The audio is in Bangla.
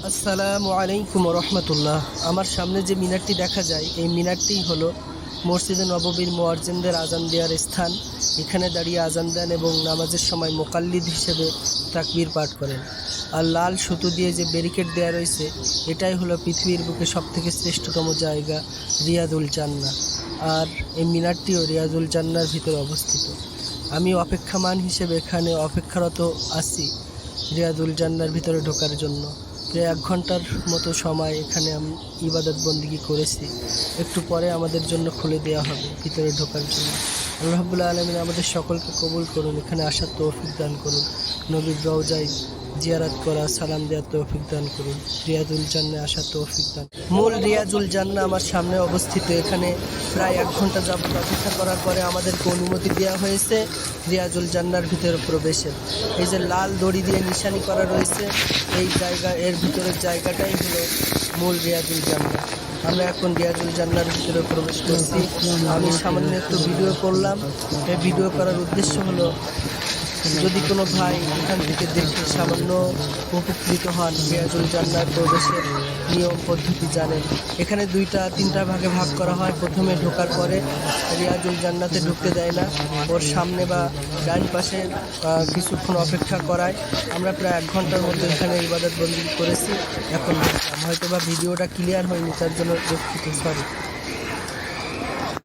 আসসালামু আলাইকুম রহমতুল্লাহ। আমার সামনে যে মিনারটি দেখা যায় এই মিনারটি হলো মসজিদে নববীর মুয়াজ্জিনদের আজান দেওয়ার স্থান। এখানে দাঁড়িয়ে আজান দেন এবং নামাজের সময় মোকাল্লিদ হিসেবে তাকবীর পাঠ করেন। আর লাল সুতো দিয়ে যে ব্যারিকেড দেওয়া রয়েছে এটাই হলো পৃথিবীর বুকে সবথেকে শ্রেষ্ঠতম জায়গা রিয়াদুল জান্নাহ। আর এই মিনারটিও রিয়াদুল জান্নাহর ভিতরে অবস্থিত। আমি অপেক্ষামান হিসেবে এখানে অপেক্ষারত আছি রিয়াদুল জান্নাহর ভিতরে ঢোকার জন্য। প্রায় 1 ঘন্টার মতো সময় এখানে আমি ইবাদত বন্দিগি করেছি। একটু পরে আমাদের জন্য খুলে দেওয়া হবে ভিতরে ঢোকার জন্য। আল্লাহ রাব্বুল আলামিন আমাদের সকলকে কবুল করুন, এখানে আসার তৌফিক দান করুন, নবীর রওজায় জিয়ারত করা, সালাম দেওয়ার তৌফিক দান করুন, রিয়াদুল জান্নাহ আসার তৌফিক দান। মূল রিয়াদুল জান্নাহ আমার সামনে অবস্থিত। এখানে প্রায় 1 ঘন্টা যাবত অপেক্ষা করার পরে আমাদেরকে অনুমতি দেওয়া হয়েছে রিয়াদুল জান্নাহর ভিতরে প্রবেশের। এই যে লাল দড়ি দিয়ে নিশানি করা রয়েছে এই জায়গা, এর ভিতরের জায়গাটাই হলো মূল রিয়াদুল জান্নাহ। আমরা এখন রিয়াদুল জান্নাহর ভিতরে প্রবেশ করছি। আমি সামান্য একটু ভিডিও করলাম। এই ভিডিও করার উদ্দেশ্য হলো যদি কোনো ভাই এখান থেকে দেখে সামান্য উপকৃত হন, রিয়াদুল জান্নাহর প্রবেশের নিয়ম পদ্ধতি জানেন। এখানে 2-3টা ভাগে ভাগ করা হয়। প্রথমে ঢোকার পরে রিয়াদুল জান্নাতে ঢুকতে দেয় না, ওর সামনে বা ডান পাশে কিছুক্ষণ অপেক্ষা করায়। আমরা প্রায় 1 ঘন্টার মধ্যে এখানে ইবাদত বন্দি করেছি। এখন হয়তো বা ভিডিওটা ক্লিয়ার হয়নি, তার জন্য দুঃখিত, সরি।